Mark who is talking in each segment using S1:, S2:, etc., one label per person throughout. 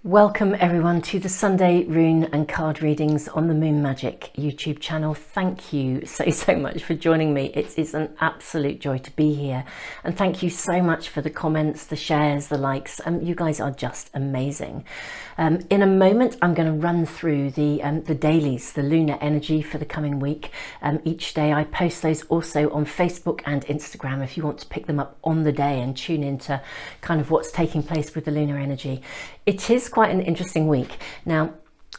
S1: Welcome everyone to the Sunday Rune and Card Readings on the Moon Magic YouTube channel. Thank you so much for joining me. It is an absolute joy to be here, and thank you so much for the comments, the shares, the likes. You guys are just amazing. In a moment I'm going to run through the dailies, the lunar energy for the coming week. Each day I post those also on Facebook and Instagram if you want to pick them up on the day and tune into kind of what's taking place with the lunar energy. It is quite an interesting week. Now,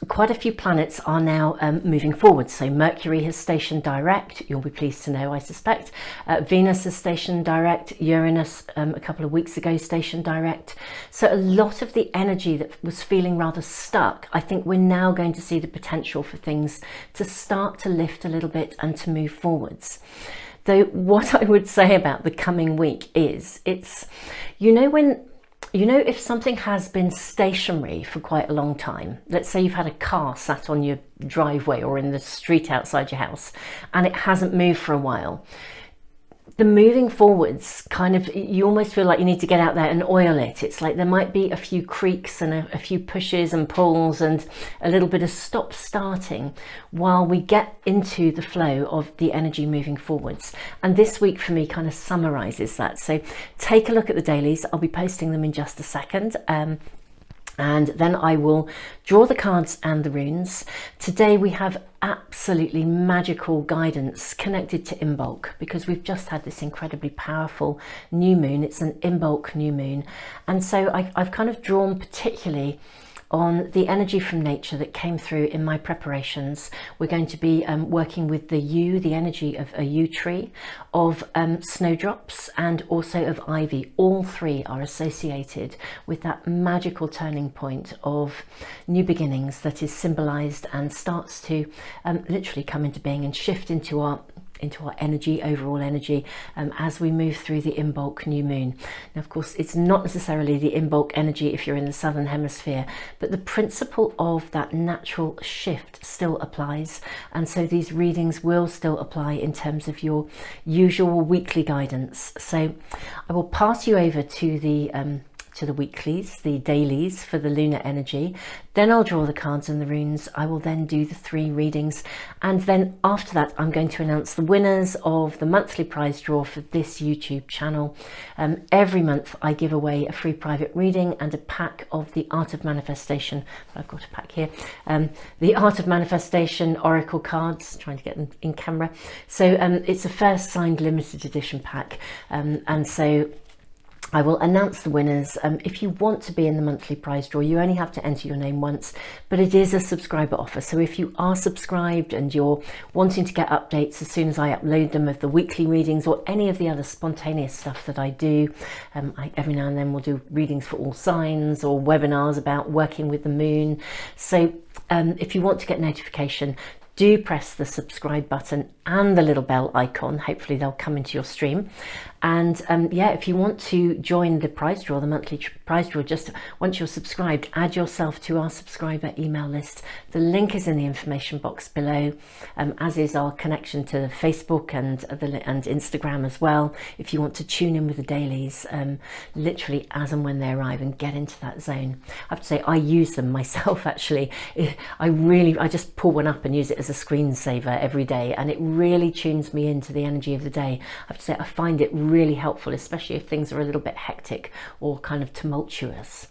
S1: quite a few planets are now moving forward. So Mercury has stationed direct, you'll be pleased to know, I suspect. Venus is stationed direct, Uranus a couple of weeks ago stationed direct. So a lot of the energy that was feeling rather stuck, I think we're now going to see the potential for things to start to lift a little bit and to move forwards. Though what I would say about the coming week is, it's, if something has been stationary for quite a long time, let's say you've had a car sat on your driveway or in the street outside your house and it hasn't moved for a while, the moving forwards kind of, you almost feel like you need to get out there and oil it. It's like there might be a few creaks and a few pushes and pulls and a little bit of stop starting while we get into the flow of the energy moving forwards. And this week for me kind of summarizes that. So take a look at the dailies. I'll be posting them in just a second. And then I will draw the cards and the runes. Today we have absolutely magical guidance connected to Imbolc, because we've just had this incredibly powerful new moon. It's an Imbolc new moon. And so I've kind of drawn particularly on the energy from nature that came through in my preparations. We're going to be working with the yew, the energy of a yew tree, of snowdrops, and also of ivy. All three are associated with that magical turning point of new beginnings that is symbolized and starts to literally come into being and shift into our energy, overall energy, as we move through the Imbolc new moon. Now, of course, it's not necessarily the Imbolc energy if you're in the southern hemisphere, but the principle of that natural shift still applies, and so these readings will still apply in terms of your usual weekly guidance. So I will pass you over to the weeklies, the dailies for the lunar energy. Then I'll draw the cards and the runes. I will then do the 3 readings. And then after that, I'm going to announce the winners of the monthly prize draw for this YouTube channel. Every month I give away a free private reading and a pack of the Art of Manifestation. I've got a pack here. The Art of Manifestation Oracle cards, trying to get them in camera. So it's a first signed limited edition pack. And so I will announce the winners. If you want to be in the monthly prize draw, you only have to enter your name once, but it is a subscriber offer. So if you are subscribed and you're wanting to get updates as soon as I upload them of the weekly readings or any of the other spontaneous stuff that I do, every now and then we'll do readings for all signs or webinars about working with the moon. So if you want to get notification, do press the subscribe button and the little bell icon. Hopefully they'll come into your stream. And yeah, if you want to join the prize draw, the monthly prize draw, just once you're subscribed, add yourself to our subscriber email list. The link is in the information box below, as is our connection to Facebook and Instagram as well. If you want to tune in with the dailies, literally as and when they arrive and get into that zone. I have to say, I use them myself actually. I just pull one up and use it as a screensaver every day, and it really tunes me into the energy of the day. I have to say, I find it really helpful, especially if things are a little bit hectic or kind of tumultuous.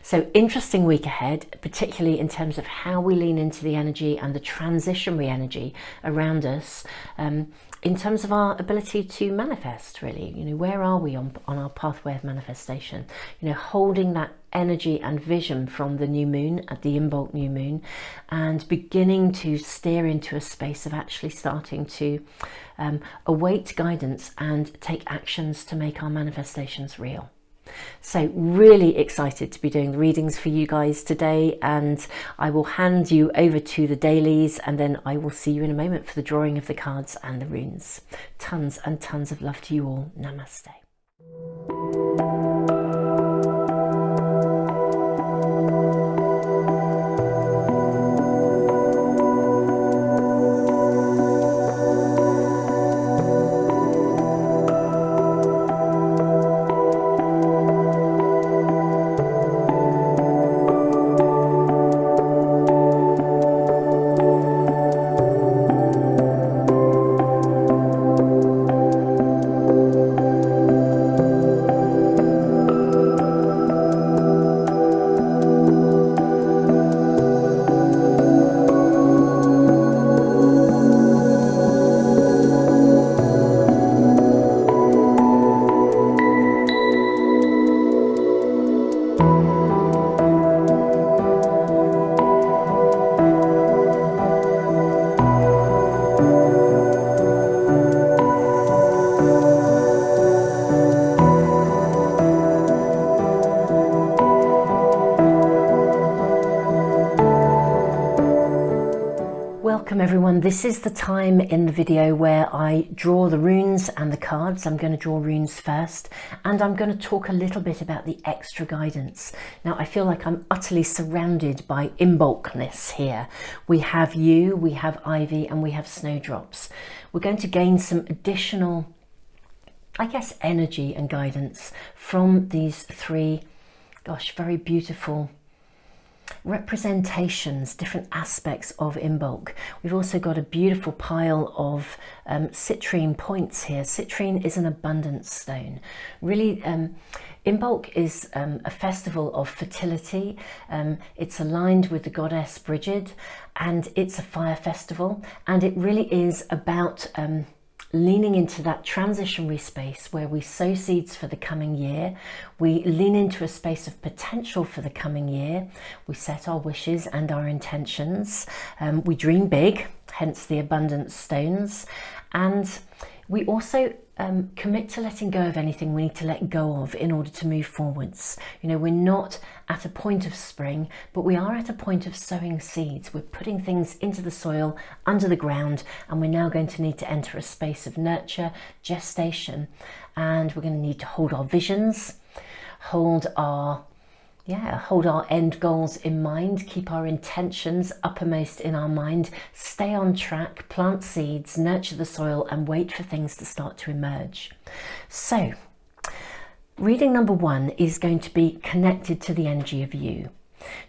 S1: So interesting week ahead, particularly in terms of how we lean into the energy and the transitionary energy around us, in terms of our ability to manifest, really. Where are we on our pathway of manifestation? Holding that energy and vision from the new moon, at the Imbolc new moon, and beginning to steer into a space of actually starting to await guidance and take actions to make our manifestations real. So really excited to be doing the readings for you guys today, and I will hand you over to the dailies, and then I will see you in a moment for the drawing of the cards and the runes. Tons and tons of love to you all. Namaste. everyone, this is the time in the video where I draw the runes and the cards. I'm going to draw runes first, and I'm going to talk a little bit about the extra guidance. Now, I feel like I'm utterly surrounded by Imbolcness here. We have you, we have Ivy, and we have Snowdrops. We're going to gain some additional, I guess, energy and guidance from these three, gosh, very beautiful representations, different aspects of Imbolc. We've also got a beautiful pile of citrine points here. Citrine is an abundance stone. Really, Imbolc is a festival of fertility. It's aligned with the goddess Brigid, and it's a fire festival, and it really is about leaning into that transitionary space where we sow seeds for the coming year. We lean into a space of potential for the coming year. We set our wishes and our intentions. We dream big, hence the abundance stones. And we also commit to letting go of anything we need to let go of in order to move forwards. You know, we're not at a point of spring, but we are at a point of sowing seeds. We're putting things into the soil, under the ground, and we're now going to need to enter a space of nurture, gestation, and we're going to need to hold our visions, hold our end goals in mind, keep our intentions uppermost in our mind, stay on track, plant seeds, nurture the soil, and wait for things to start to emerge. So, reading number 1 is going to be connected to the energy of you.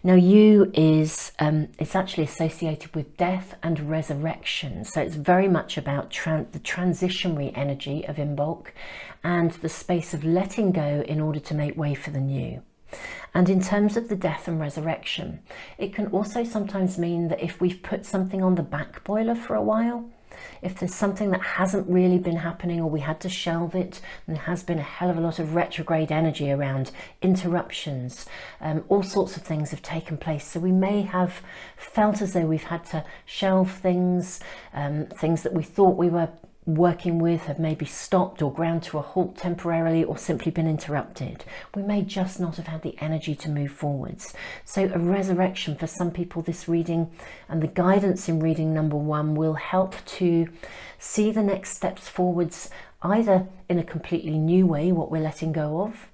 S1: Now, you is it's actually associated with death and resurrection, so it's very much about the transitionary energy of Imbolc and the space of letting go in order to make way for the new. And in terms of the death and resurrection, it can also sometimes mean that if we've put something on the back boiler for a while, if there's something that hasn't really been happening, or we had to shelve it, and there has been a hell of a lot of retrograde energy around, interruptions, all sorts of things have taken place. So we may have felt as though we've had to shelve things, things that we thought we were working with have maybe stopped or ground to a halt temporarily, or simply been interrupted. We may just not have had the energy to move forwards. So a resurrection for some people, this reading and the guidance in reading number 1 will help to see the next steps forwards, either in a completely new way, what we're letting go of,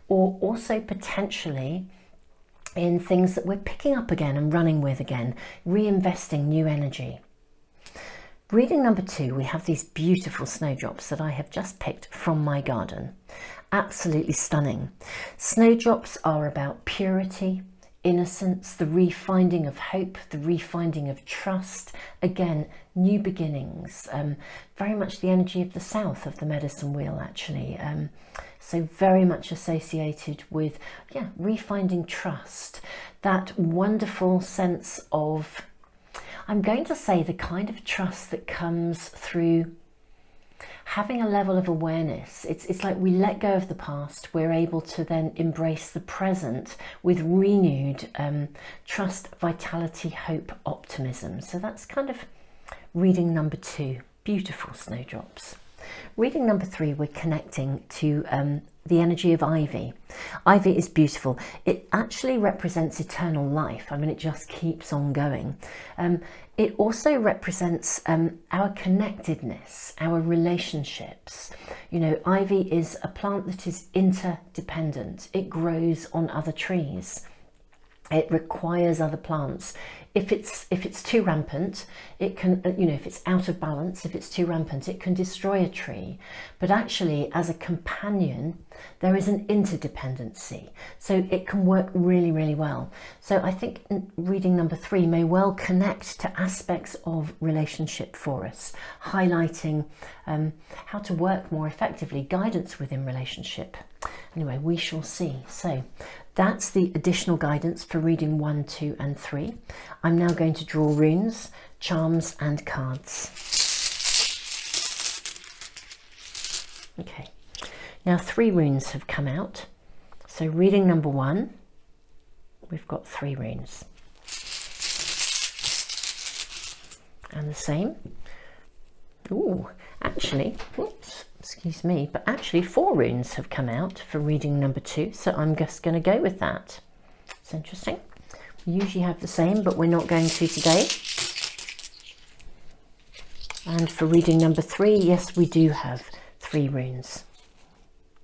S1: or also potentially in things that we're picking up again and running with again, reinvesting new energy. Reading number 2, we have these beautiful snowdrops that I have just picked from my garden. Absolutely stunning. Snowdrops are about purity, innocence, the refinding of hope, the refinding of trust. Again, new beginnings. Very much the energy of the south of the medicine wheel, actually. So very much associated with, refinding trust. That wonderful sense of, I'm going to say, the kind of trust that comes through having a level of awareness. It's like we let go of the past, we're able to then embrace the present with renewed trust, vitality, hope, optimism. So that's kind of reading number 2, beautiful snowdrops. Reading number 3, we're connecting to the energy of Ivy. Ivy is beautiful. It actually represents eternal life. I mean, it just keeps on going. It also represents our connectedness, our relationships. You know, ivy is a plant that is interdependent. It grows on other trees. It requires other plants. If it's too rampant, it can, if it's out of balance, if it's too rampant, it can destroy a tree. But actually, as a companion, there is an interdependency. So it can work really, really well. So I think reading number 3 may well connect to aspects of relationship for us, highlighting how to work more effectively, guidance within relationship. Anyway, we shall see. So that's the additional guidance for reading 1, 2 and 3. I'm now going to draw runes, charms and cards. Okay, now 3 runes have come out. So reading number 1, we've got 3 runes. And the same. Ooh, actually, whoops. Excuse me, but actually 4 runes have come out for reading number 2, so I'm just going to go with that. It's interesting. We usually have the same, but we're not going to today. And for reading number 3, yes, we do have 3 runes.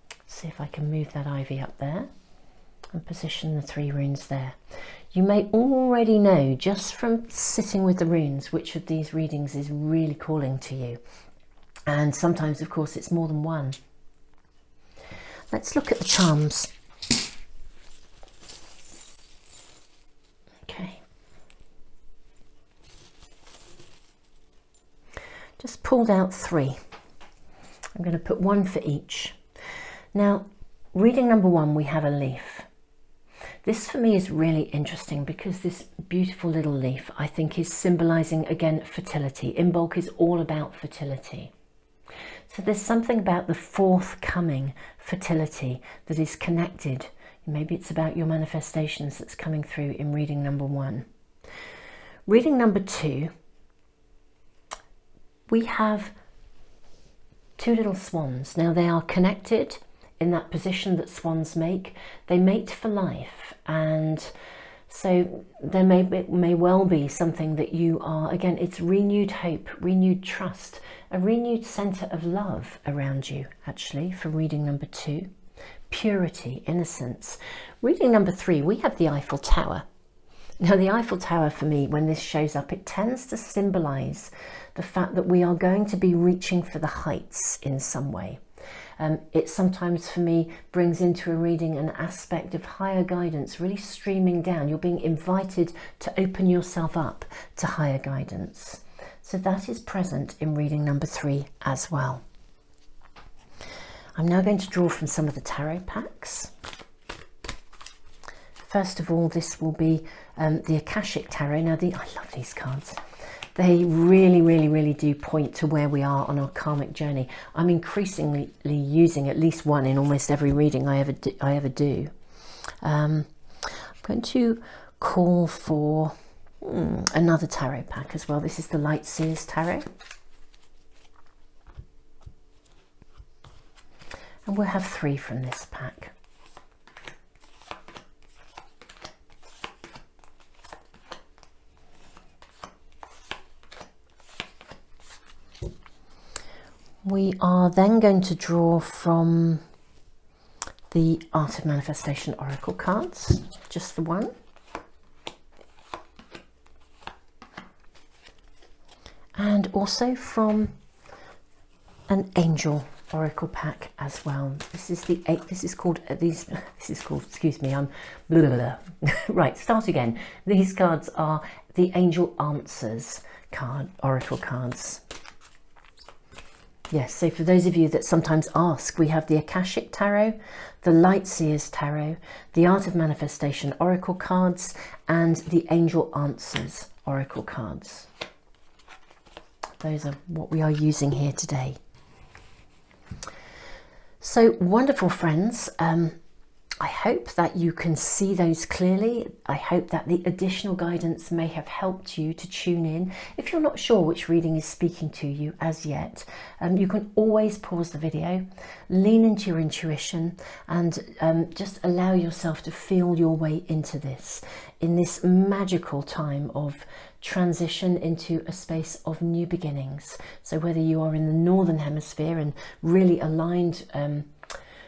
S1: Let's see if I can move that ivy up there and position the 3 runes there. You may already know just from sitting with the runes which of these readings is really calling to you. And sometimes, of course, it's more than one. Let's look at the charms. Okay. Just pulled out 3. I'm going to put 1 for each. Now, reading number 1, we have a leaf. This for me is really interesting because this beautiful little leaf, I think, is symbolizing, again, fertility. Imbolc is all about fertility. So there's something about the forthcoming fertility that is connected. Maybe it's about your manifestations that's coming through in reading number 1. Reading number 2, we have 2 little swans. Now they are connected in that position that swans make. They mate for life, and so there may well be something that you are, again, it's renewed hope, renewed trust, a renewed centre of love around you, actually, for reading number 2. Purity, innocence. Reading number 3, we have the Eiffel Tower. Now the Eiffel Tower, for me, when this shows up, it tends to symbolise the fact that we are going to be reaching for the heights in some way. It sometimes, for me, brings into a reading an aspect of higher guidance really streaming down. You're being invited to open yourself up to higher guidance. So that is present in reading number 3 as well. I'm now going to draw from some of the tarot packs. First of all, this will be the Akashic Tarot. Now, I love these cards. They really, really, really do point to where we are on our karmic journey. I'm increasingly using at least one in almost every reading I ever do. I'm going to call for another tarot pack as well. This is the Light Seers Tarot. And we'll have 3 from this pack. We are then going to draw from the Art of Manifestation Oracle cards, just the one. And also from an Angel Oracle pack as well. This is called, excuse me, I'm blah, blah, blah. Right, start again. These cards are the Angel Answers Oracle cards. Yes, so for those of you that sometimes ask, we have the Akashic Tarot, the Light Seers Tarot, the Art of Manifestation Oracle cards, and the Angel Answers Oracle cards. Those are what we are using here today. So wonderful, friends. I hope that you can see those clearly. I hope that the additional guidance may have helped you to tune in. If you're not sure which reading is speaking to you as yet, you can always pause the video, lean into your intuition, and just allow yourself to feel your way into this, in this magical time of transition into a space of new beginnings. So whether you are in the Northern Hemisphere and really aligned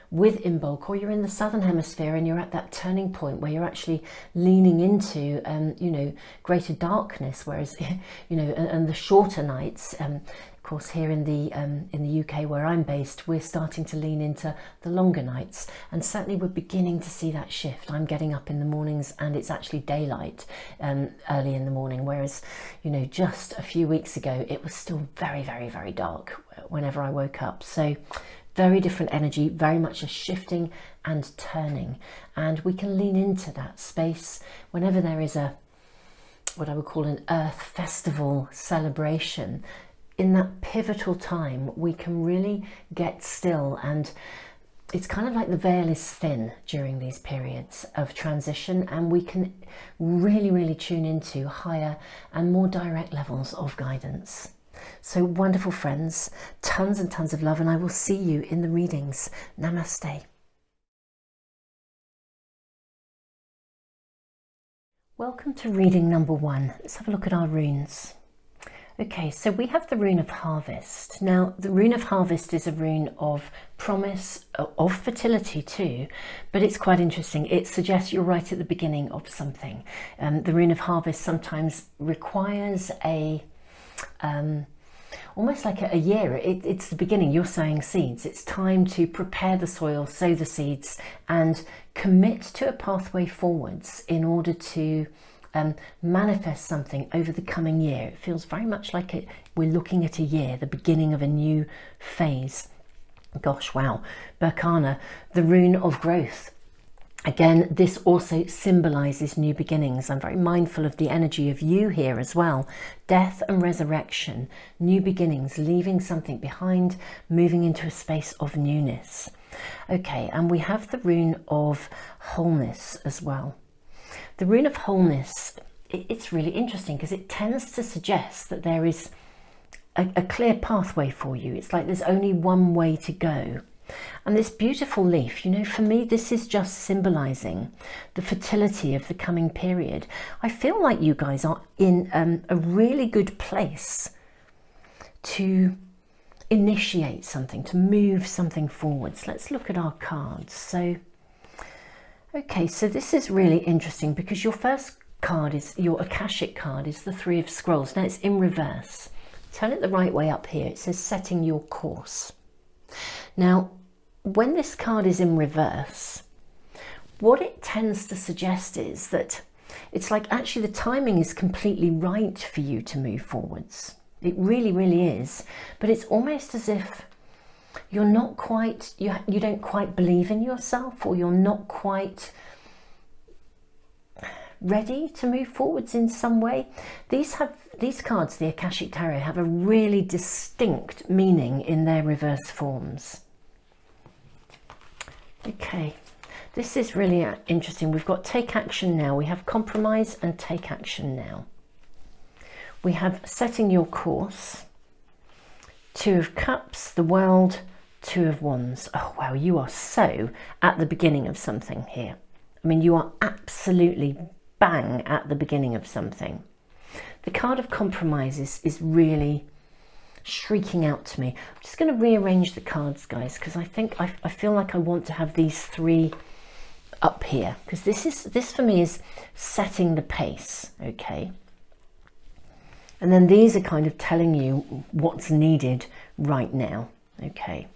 S1: with Imbolc, or you're in the Southern Hemisphere and you're at that turning point where you're actually leaning into, you know, greater darkness, whereas, you know, and the shorter nights. Of course, here in the UK where I'm based, we're starting to lean into the longer nights, and certainly we're beginning to see that shift. I'm getting up in the mornings and it's actually daylight early in the morning, whereas, you know, just a few weeks ago it was still very, very, very dark whenever I woke up. So very different energy, very much a shifting and turning, and we can lean into that space whenever there is what I would call an Earth Festival celebration. In that pivotal time, we can really get still, and it's kind of like the veil is thin during these periods of transition, and we can really, really tune into higher and more direct levels of guidance. So wonderful, friends, tons and tons of love, and I will see you in the readings. Namaste. Welcome to reading number 1. Let's have a look at our runes. Okay, so we have the rune of harvest. Now, the rune of harvest is a rune of promise, of fertility too, but it's quite interesting. It suggests you're right at the beginning of something. The rune of harvest sometimes requires a almost like a year. It's the beginning. You're sowing seeds. It's time to prepare the soil, sow the seeds, and commit to a pathway forwards in order to manifest something over the coming year. It feels very much like we're looking at a year, the beginning of a new phase. Gosh, wow. Berkana, the rune of growth. Again, this also symbolizes new beginnings. I'm very mindful of the energy of you here as well. Death and resurrection, new beginnings, leaving something behind, moving into a space of newness. Okay, and we have the rune of wholeness as well. The rune of wholeness, it's really interesting because it tends to suggest that there is a clear pathway for you. It's like there's only one way to go. And this beautiful leaf, you know, for me, this is just symbolizing the fertility of the coming period. I feel like you guys are in a really good place to initiate something, to move something forwards. Let's look at our cards. So, okay, so this is really interesting because your first card is, your Akashic card is the Three of Scrolls. Now it's in reverse. Turn it the right way up here. It says setting your course. Now, when this card is in reverse, what it tends to suggest is that it's like actually the timing is completely right for you to move forwards. It really, really is. But it's almost as if you're not quite, you don't quite believe in yourself, or you're not quite ready to move forwards in some way. These cards, the Akashic Tarot, have a really distinct meaning in their reverse forms. Okay, this is really interesting. We've got take action now. We have compromise and take action now. We have setting your course, Two of Cups, the World, Two of Wands. Oh wow, you are so at the beginning of something here. I mean, you are absolutely bang at the beginning of something. The card of compromise is really shrieking out to me. I'm just going to rearrange the cards, guys, because I feel like I want to have these three up here, because this for me is setting the pace. Okay, and then these are kind of telling you what's needed right now. Okay,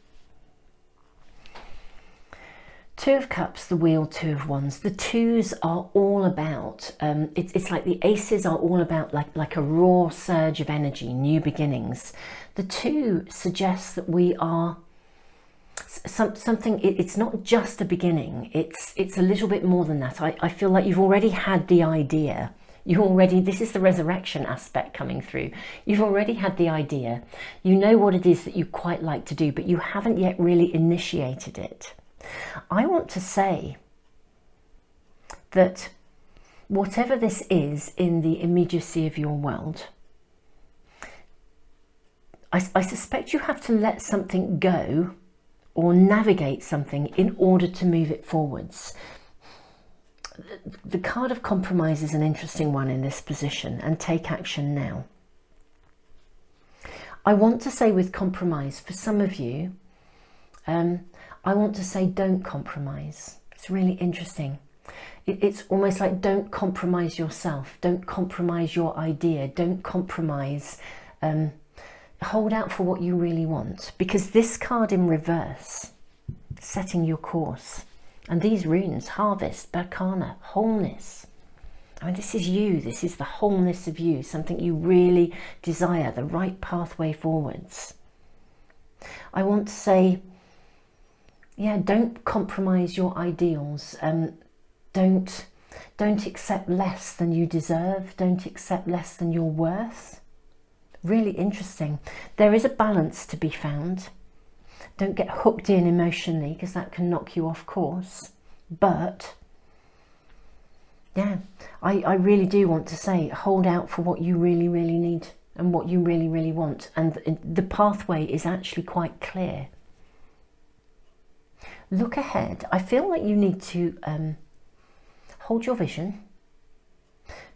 S1: Two of Cups, the Wheel, Two of Wands. The twos are all about, it's like the aces are all about like a raw surge of energy, new beginnings. The two suggests that we are something, it's not just a beginning, it's a little bit more than that. I feel like you've already had the idea. This is the resurrection aspect coming through. You've already had the idea. You know what it is that you quite like to do, but you haven't yet really initiated it. I want to say that whatever this is in the immediacy of your world, I suspect you have to let something go or navigate something in order to move it forwards. The card of compromise is an interesting one in this position, and take action now. I want to say with compromise, for some of you, I want to say don't compromise. It's really interesting. It's almost like don't compromise yourself, don't compromise your idea, don't compromise. Hold out for what you really want, because this card in reverse, setting your course, and these runes, harvest, Berkana, wholeness. I mean, this is you, this is the wholeness of you, something you really desire, the right pathway forwards. I want to say, yeah, don't compromise your ideals. Don't accept less than you deserve. Don't accept less than you're worth. Really interesting. There is a balance to be found. Don't get hooked in emotionally, because that can knock you off course. But yeah, I really do want to say, hold out for what you really, really need and what you really, really want. And the pathway is actually quite clear. Look ahead. I feel like you need to hold your vision,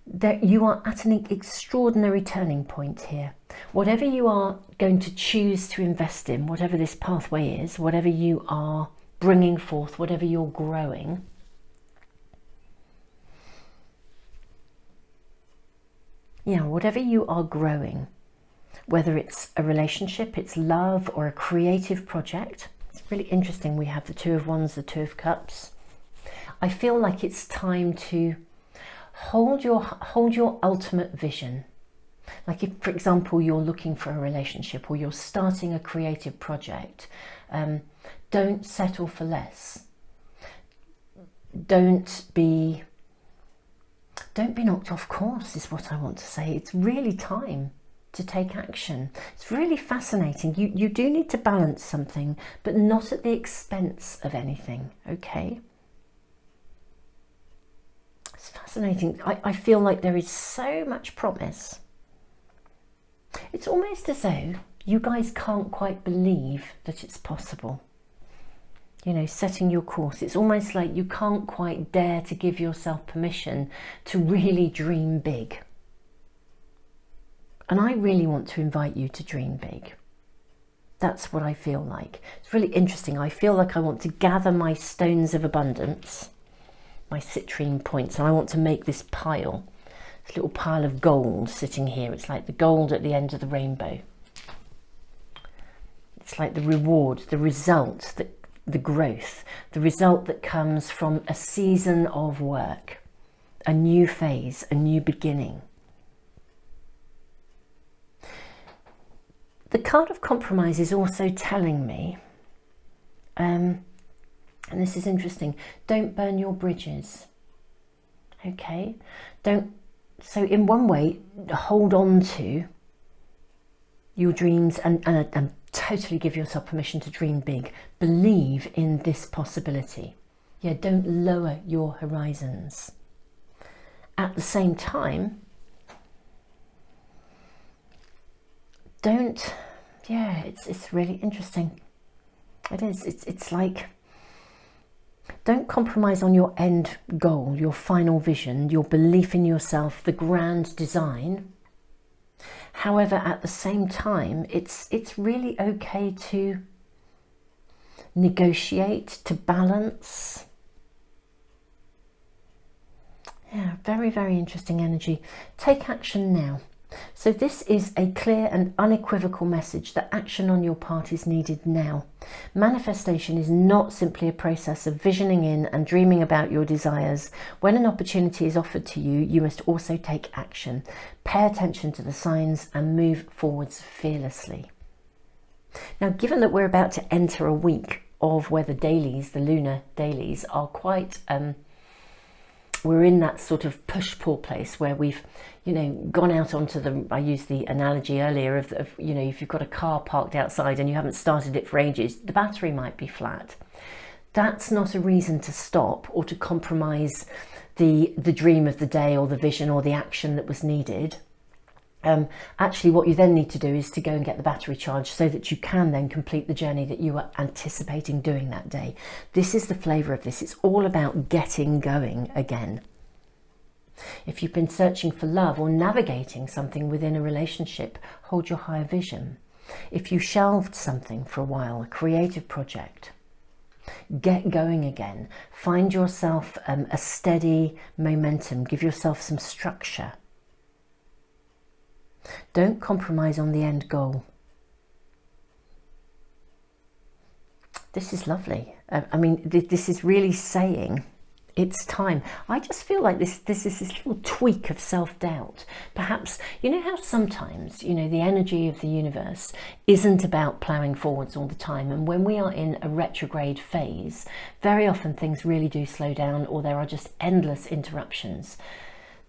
S1: that you are at an extraordinary turning point here. Whatever you are going to choose to invest in, whatever this pathway is, whatever you are bringing forth, whatever you're growing, whatever you are growing, whether it's a relationship, it's love, or a creative project. It's really interesting. We have the Two of Wands, the Two of Cups. I feel like it's time to hold your ultimate vision. Like if, for example, you're looking for a relationship or you're starting a creative project, don't settle for less. Don't be knocked off course, is what I want to say. It's really time to take action. It's really fascinating. You do need to balance something, but not at the expense of anything, okay? It's fascinating. I feel like there is so much promise. It's almost as though you guys can't quite believe that it's possible. You know, setting your course. It's almost like you can't quite dare to give yourself permission to really dream big. And I really want to invite you to dream big. That's what I feel like. It's really interesting. I feel like I want to gather my stones of abundance, my citrine points, and I want to make this pile, this little pile of gold sitting here. It's like the gold at the end of the rainbow. It's like the reward, the result, the growth, the result that comes from a season of work, a new phase, a new beginning. The card of compromise is also telling me, and this is interesting, don't burn your bridges, okay? So in one way, hold on to your dreams and totally give yourself permission to dream big. Believe in this possibility. Yeah, don't lower your horizons. At the same time, it's really interesting. It is. It's like, don't compromise on your end goal, your final vision, your belief in yourself, the grand design. However, at the same time, it's really okay to negotiate, to balance. Yeah, very, very interesting energy. Take action now. So this is a clear and unequivocal message that action on your part is needed now. Manifestation is not simply a process of visioning in and dreaming about your desires. When an opportunity is offered to you, you must also take action. Pay attention to the signs and move forwards fearlessly. Now, given that we're about to enter a week of where the dailies, the lunar dailies, are quite we're in that sort of push-pull place where we've, gone out onto I used the analogy earlier of, if you've got a car parked outside and you haven't started it for ages, the battery might be flat. That's not a reason to stop or to compromise the dream of the day or the vision or the action that was needed. Actually, what you then need to do is to go and get the battery charged so that you can then complete the journey that you were anticipating doing that day. This is the flavour of this. It's all about getting going again. If you've been searching for love or navigating something within a relationship, hold your higher vision. If you shelved something for a while, a creative project, get going again. Find yourself a steady momentum. Give yourself some structure. Don't compromise on the end goal. This is lovely. This is really saying it's time. I just feel like this is this little tweak of self-doubt. Perhaps, how sometimes, the energy of the universe isn't about ploughing forwards all the time. And when we are in a retrograde phase, very often things really do slow down, or there are just endless interruptions.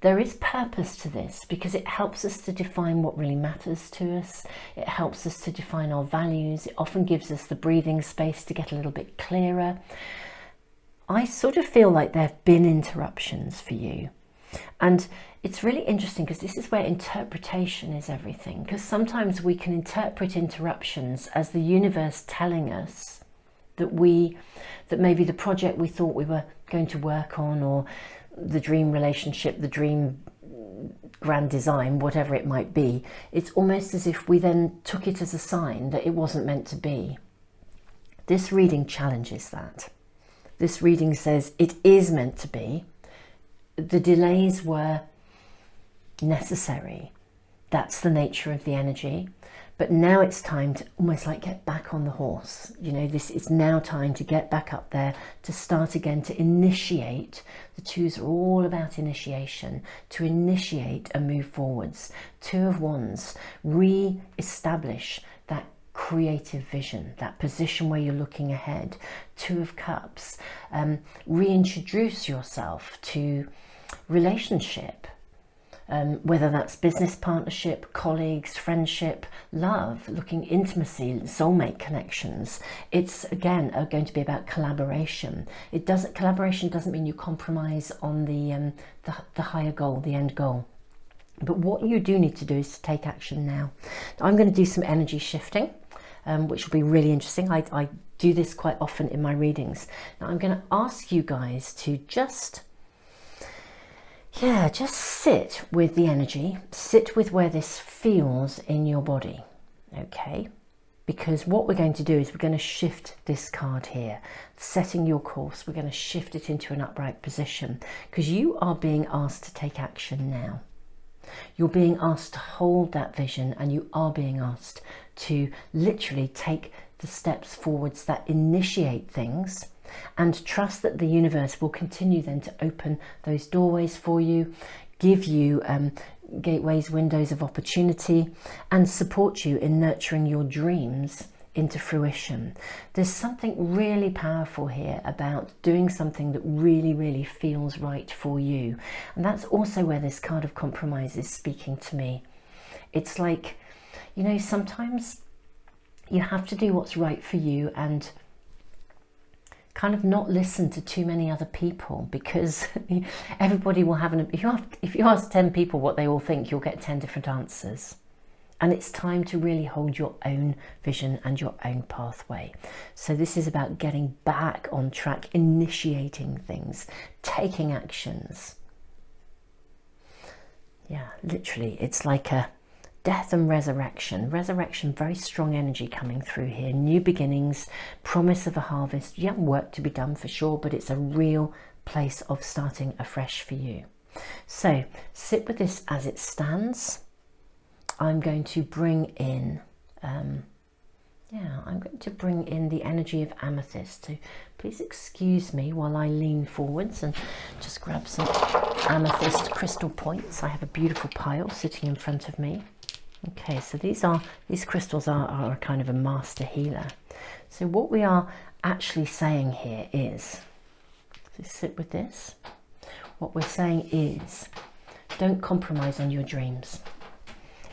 S1: There is purpose to this because it helps us to define what really matters to us. It helps us to define our values. It often gives us the breathing space to get a little bit clearer. I sort of feel like there have been interruptions for you. And it's really interesting because this is where interpretation is everything. Because sometimes we can interpret interruptions as the universe telling us that maybe the project we thought we were going to work on, or the dream relationship, the dream grand design, whatever it might be, it's almost as if we then took it as a sign that it wasn't meant to be. This reading challenges that. This reading says it is meant to be. The delays were necessary. That's the nature of the energy. But now it's time to almost like get back on the horse. You know, this is now time to get back up there, to start again, to initiate. The twos are all about initiation, to initiate a move forwards. Two of Wands, re-establish that creative vision, that position where you're looking ahead. Two of Cups, reintroduce yourself to relationship. Whether that's business partnership, colleagues, friendship, love, looking intimacy, soulmate connections. It's again going to be about collaboration. Collaboration doesn't mean you compromise on the higher goal, the end goal. But what you do need to do is to take action now. I'm going to do some energy shifting, which will be really interesting. I do this quite often in my readings. Now I'm going to ask you guys to just sit with the energy, sit with where this feels in your body, okay? Because what we're going to do is we're going to shift this card here, setting your course. We're going to shift it into an upright position because you are being asked to take action now. You're being asked to hold that vision, and you are being asked to literally take the steps forwards that initiate things, and trust that the universe will continue then to open those doorways for you, give you gateways, windows of opportunity, and support you in nurturing your dreams into fruition. There's something really powerful here about doing something that really, really feels right for you. And that's also where this card of compromise is speaking to me. It's like, you know, sometimes you have to do what's right for you and kind of not listen to too many other people, because everybody will have if you ask 10 people what they all think, you'll get 10 different answers. And it's time to really hold your own vision and your own pathway. So this is about getting back on track, initiating things, taking actions. Yeah, literally, it's like a death and resurrection. Resurrection, very strong energy coming through here. New beginnings, promise of a harvest. You have work to be done for sure, but it's a real place of starting afresh for you. So sit with this as it stands. I'm going to bring in, I'm going to bring in the energy of amethyst. So please excuse me while I lean forwards and just grab some amethyst crystal points. I have a beautiful pile sitting in front of me. Okay, so these crystals are kind of a master healer. So what we are actually saying here is, so sit with this. What we're saying is, don't compromise on your dreams.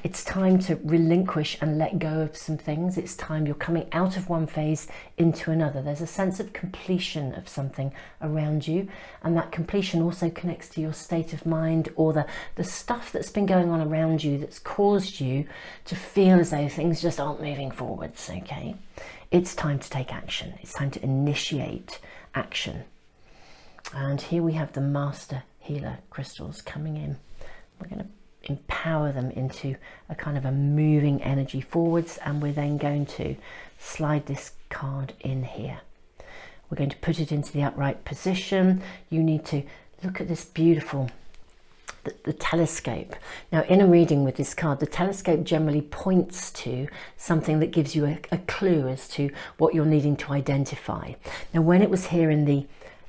S1: It's time to relinquish and let go of some things. It's time you're coming out of one phase into another. There's a sense of completion of something around you, and that completion also connects to your state of mind, or the stuff that's been going on around you that's caused you to feel as though things just aren't moving forwards, okay? It's time to take action. It's time to initiate action. And here we have the master healer crystals coming in. We're going to empower them into a kind of a moving energy forwards, and we're then going to slide this card in here. We're going to put it into the upright position. You need to look at this beautiful, the telescope. Now in a reading with this card, the telescope generally points to something that gives you a clue as to what you're needing to identify. Now when it was here in the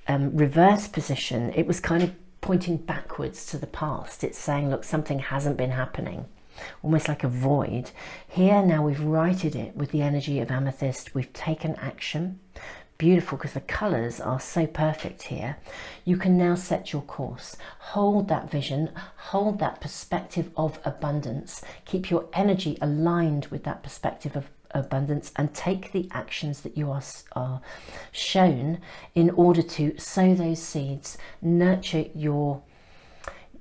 S1: reverse position, it was kind of pointing backwards to the past. It's saying, look, something hasn't been happening, almost like a void. Here now we've righted it with the energy of amethyst. We've taken action. Beautiful, because the colours are so perfect here. You can now set your course. Hold that vision, hold that perspective of abundance. Keep your energy aligned with that perspective of abundance, and take the actions that you are shown in order to sow those seeds, nurture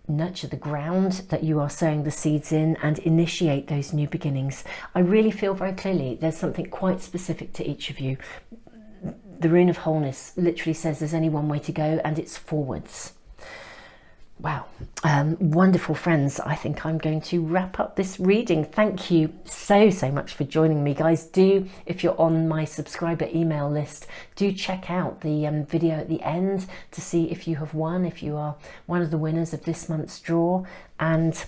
S1: the ground that you are sowing the seeds in, and initiate those new beginnings. I really feel very clearly there's something quite specific to each of you. The rune of wholeness literally says there's only one way to go, and it's forwards. Wow, wonderful friends. I think I'm going to wrap up this reading. Thank you so much for joining me, guys. Do, if you're on my subscriber email list, do check out the video at the end to see if you have won, if you are one of the winners of this month's draw. And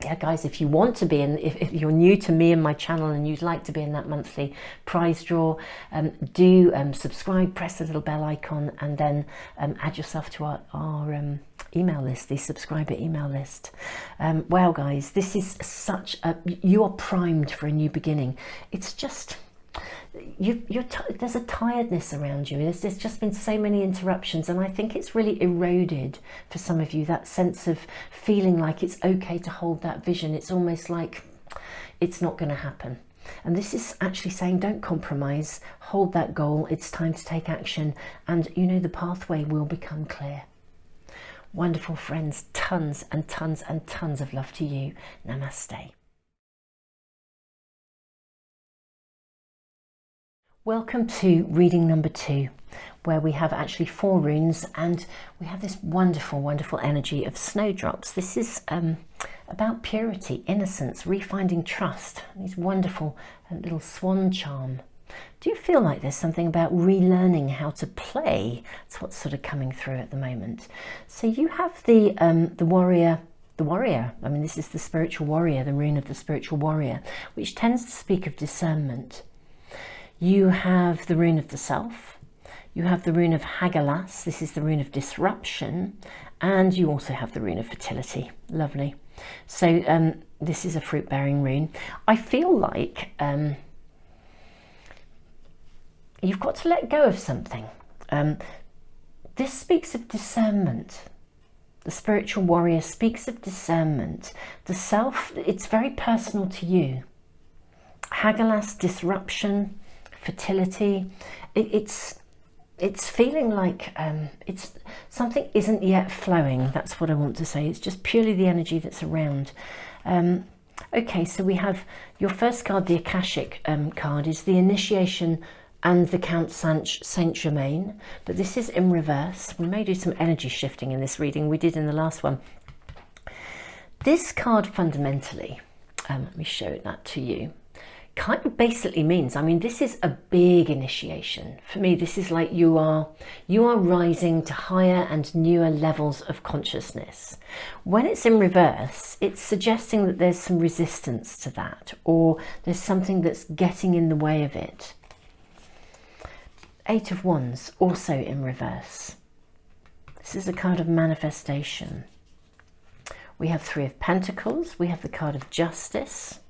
S1: yeah, guys, if you want to be in, if you're new to me and my channel and you'd like to be in that monthly prize draw, do subscribe, press the little bell icon, and then add yourself to our email list, the subscriber email list. Wow, guys, this is such a, you are primed for a new beginning. It's just, there's a tiredness around you. There's just been so many interruptions, and I think it's really eroded for some of you that sense of feeling like it's okay to hold that vision. It's almost like it's not going to happen. And this is actually saying, don't compromise, hold that goal. It's time to take action, and you know, the pathway will become clear. Wonderful friends, tons and tons and tons of love to you. Namaste. Welcome to reading number 2, where we have actually 4 runes, and we have this wonderful, wonderful energy of snowdrops. This is about purity, innocence, refinding trust. These wonderful little swan charm. Do you feel like there's something about relearning how to play? That's what's sort of coming through at the moment. So you have the warrior. I mean, this is the spiritual warrior, the rune of the spiritual warrior, which tends to speak of discernment. You have the rune of the self. You have the rune of Hagalas. This is the rune of disruption. And you also have the rune of fertility. Lovely. So this is a fruit-bearing rune. I feel like you've got to let go of something. This speaks of discernment. The spiritual warrior speaks of discernment. The self, it's very personal to you. Hagalas, disruption, fertility. It's feeling like it's something isn't yet flowing. That's what I want to say. It's just purely the energy that's around. Okay, so we have your first card, the Akashic card, is the initiation and the Count Saint Germain, but this is in reverse. We may do some energy shifting in this reading. We did in the last one. This card fundamentally, let me show that to you, kind of basically means, I mean, this is a big initiation. For me, this is like you are rising to higher and newer levels of consciousness. When it's in reverse, it's suggesting that there's some resistance to that, or there's something that's getting in the way of it. 8 of Wands, also in reverse. This is a card of manifestation. We have 3 of Pentacles. We have the card of Justice.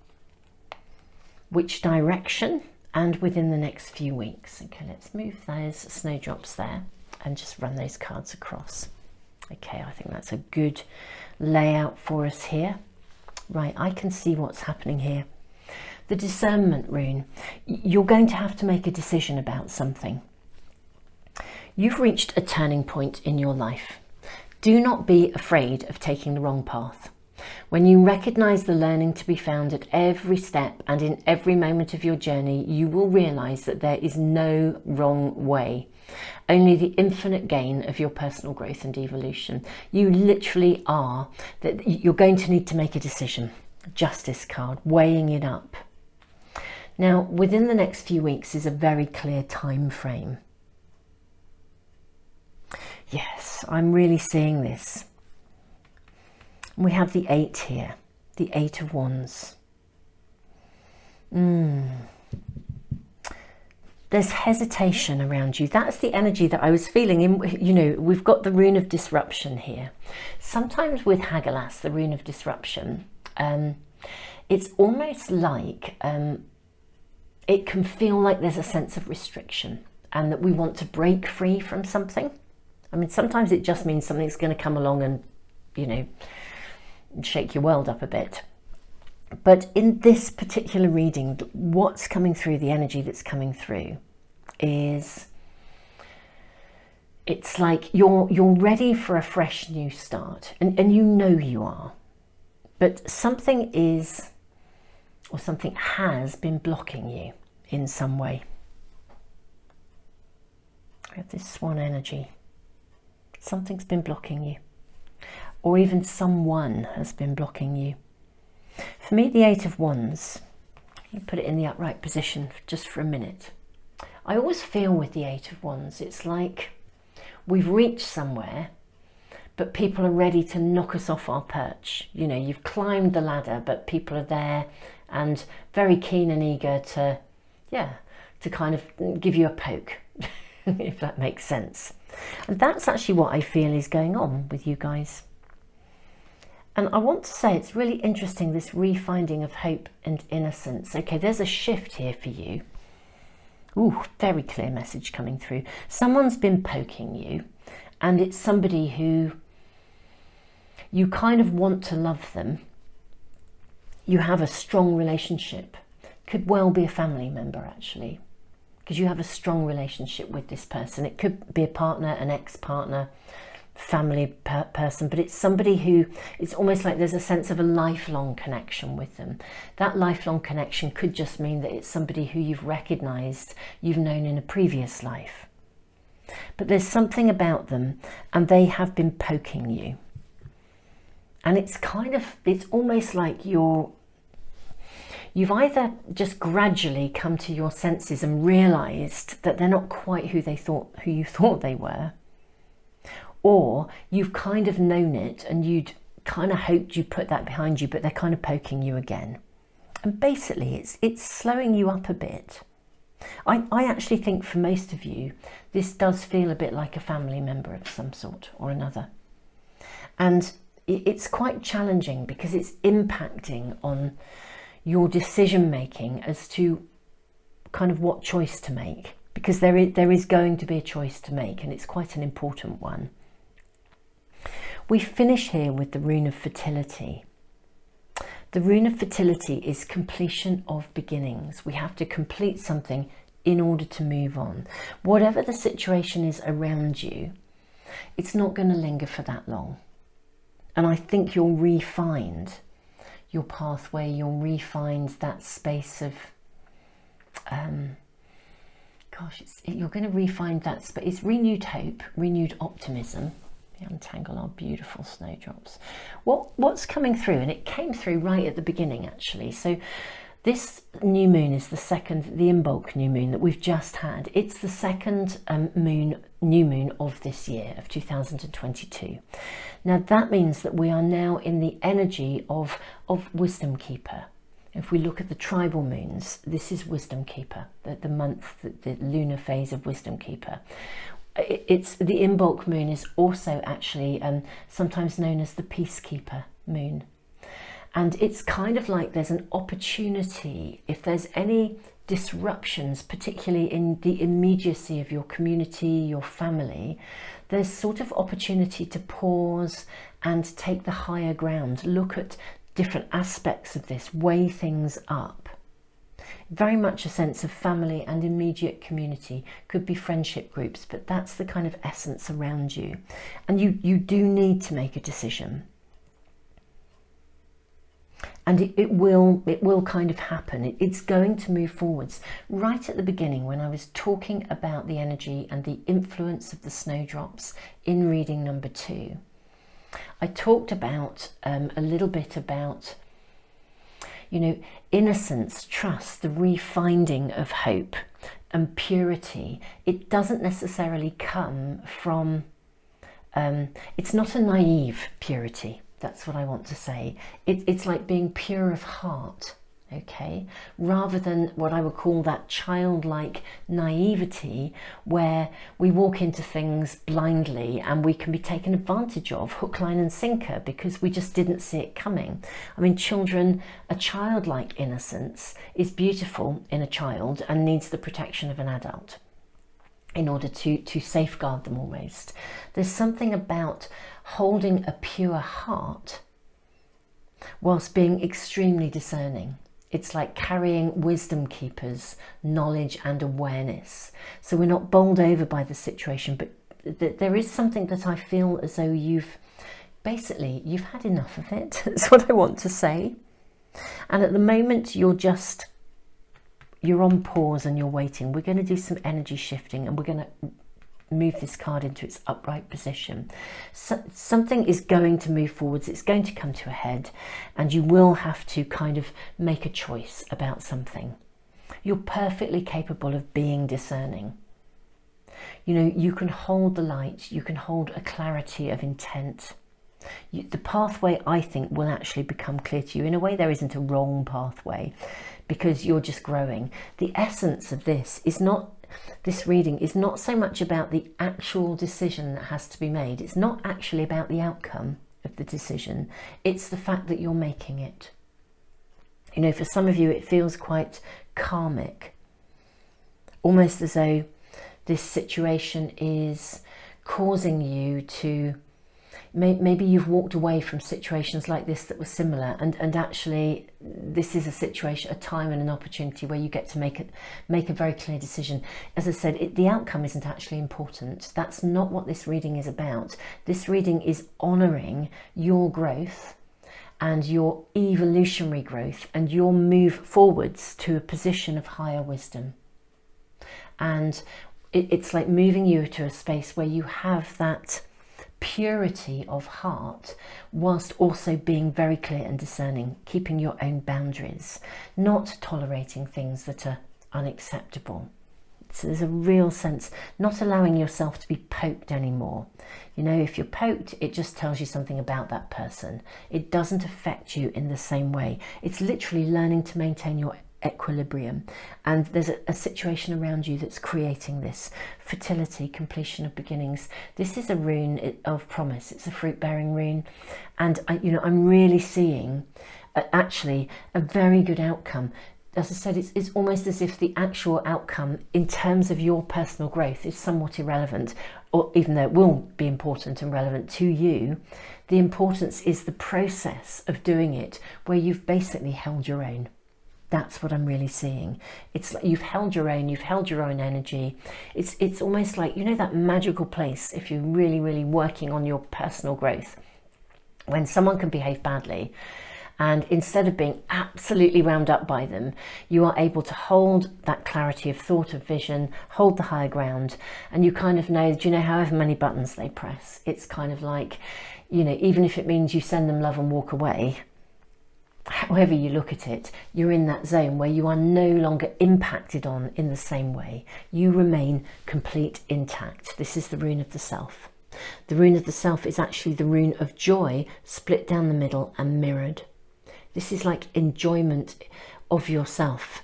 S1: Which direction? And within the next few weeks. Okay, let's move those snowdrops there and just run those cards across. Okay, I think that's a good layout for us here. Right, I can see what's happening here. The discernment rune. You're going to have to make a decision about something. You've reached a turning point in your life. Do not be afraid of taking the wrong path. When you recognize the learning to be found at every step and in every moment of your journey, you will realize that there is no wrong way, only the infinite gain of your personal growth and evolution. You literally are, that you're going to need to make a decision. Justice card, weighing it up. Now, within the next few weeks is a very clear time frame. Yes, I'm really seeing this. We have the 8 here, the 8 of Wands. There's hesitation around you. That's the energy that I was feeling. You know, we've got the rune of disruption here. Sometimes with Hagalas, the rune of disruption, it's almost like it can feel like there's a sense of restriction and that we want to break free from something. I mean, sometimes it just means something's going to come along and, you know, shake your world up a bit. But in this particular reading, what's coming through, the energy that's coming through, is it's like you're ready for a fresh new start, and you know you are, but something is, or something has been blocking you in some way. I have this swan energy. Something's been blocking you. or even someone has been blocking you. For me, the Eight of Wands, you put it in the upright position just for a minute. I always feel with the Eight of Wands, it's like we've reached somewhere, but people are ready to knock us off our perch. You know, you've climbed the ladder, but people are there and very keen and eager to, to kind of give you a poke, if that makes sense. And that's actually what I feel is going on with you guys. And I want to say it's really interesting, this refinding of hope and innocence. Okay, there's a shift here for you. Ooh, very clear message coming through. Someone's been poking you, and it's somebody who you kind of want to love them. You have a strong relationship. Could well be a family member, actually, because you have a strong relationship with this person. It could be a partner, an ex-partner, family person, but it's somebody who, it's almost like there's a sense of a lifelong connection with them. That lifelong connection could just mean that it's somebody who you've recognized, you've known in a previous life. But there's something about them, and they have been poking you. And it's kind of, it's almost like you've either just gradually come to your senses and realized that they're not quite who you thought they were, or you've kind of known it and you'd kind of hoped you put that behind you, but they're kind of poking you again. And basically it's slowing you up a bit. I actually think for most of you, this does feel a bit like a family member of some sort or another. And it's quite challenging because it's impacting on your decision making as to kind of what choice to make, because there is going to be a choice to make, and it's quite an important one. We finish here with the rune of fertility. The rune of fertility is completion of beginnings. We have to complete something in order to move on. Whatever the situation is around you, it's not going to linger for that long. And I think you'll re-find your pathway, you'll re-find that space of, you're going to re-find that space. It's renewed hope, renewed optimism. Untangle our beautiful snowdrops. What's coming through, and it came through right at the beginning actually. So this new moon is the Imbolc new moon that we've just had. It's the second new moon of this year, of 2022. Now that means that we are now in the energy of Wisdom Keeper. If we look at the tribal moons, this is Wisdom Keeper, the lunar phase of Wisdom Keeper. It's the Imbolc moon is also actually sometimes known as the Peacekeeper moon. And it's kind of like there's an opportunity, if there's any disruptions, particularly in the immediacy of your community, your family, there's sort of opportunity to pause and take the higher ground, look at different aspects of this, weigh things up. Very much a sense of family and immediate community, could be friendship groups, but that's the kind of essence around you. And you do need to make a decision. And it will kind of happen. It's going to move forwards. Right at the beginning, when I was talking about the energy and the influence of the snowdrops in reading number 2, I talked about a little bit about, innocence, trust, the refinding of hope and purity. It doesn't necessarily come from, it's not a naive purity. That's what I want to say. It's like being pure of heart, okay? Rather than what I would call that childlike naivety where we walk into things blindly and we can be taken advantage of, hook, line and sinker, because we just didn't see it coming. I mean, a childlike innocence is beautiful in a child and needs the protection of an adult in order to safeguard them almost. There's something about holding a pure heart whilst being extremely discerning. It's like carrying Wisdom Keeper's knowledge and awareness. So we're not bowled over by the situation, but there is something that I feel as though you've had enough of it. That's what I want to say. And at the moment you're on pause and you're waiting. We're going to do some energy shifting, and we're going to move this card into its upright position. So something is going to move forwards, it's going to come to a head, and you will have to kind of make a choice about something. You're perfectly capable of being discerning. You know, you can hold the light, you can hold a clarity of intent. The pathway, I think, will actually become clear to you. In a way, there isn't a wrong pathway, because you're just growing. The essence of this reading is not so much about the actual decision that has to be made. It's not actually about the outcome of the decision. It's the fact that you're making it. You know, for some of you, it feels quite karmic, almost as though this situation is causing you to, maybe you've walked away from situations like this that were similar, and actually this is a situation, a time and an opportunity where you get to make a very clear decision. As I said, the outcome isn't actually important. That's not what this reading is about. This reading is honouring your growth and your evolutionary growth and your move forwards to a position of higher wisdom. And it's like moving you to a space where you have that purity of heart, whilst also being very clear and discerning, keeping your own boundaries, not tolerating things that are unacceptable. So there's a real sense, not allowing yourself to be poked anymore. You know, if you're poked, it just tells you something about that person. It doesn't affect you in the same way. It's literally learning to maintain your equilibrium, and there's a situation around you that's creating this fertility, completion of beginnings. This is a rune of promise. It's a fruit-bearing rune, and I'm really seeing actually a very good outcome. As I said, it's almost as if the actual outcome in terms of your personal growth is somewhat irrelevant, or even though it will be important and relevant to you, the importance is the process of doing it, where you've basically held your own. That's what I'm really seeing. It's like you've held your own, you've held your own energy. It's almost like, you know, that magical place, if you're really, really working on your personal growth, when someone can behave badly, and instead of being absolutely wound up by them, you are able to hold that clarity of thought, of vision, hold the higher ground, and you kind of know, do you know, however many buttons they press, it's kind of like, you know, even if it means you send them love and walk away, however you look at it, you're in that zone where you are no longer impacted on in the same way. You remain complete intact. This is the rune of the self. The rune of the self is actually the rune of joy, split down the middle and mirrored. This is like enjoyment of yourself,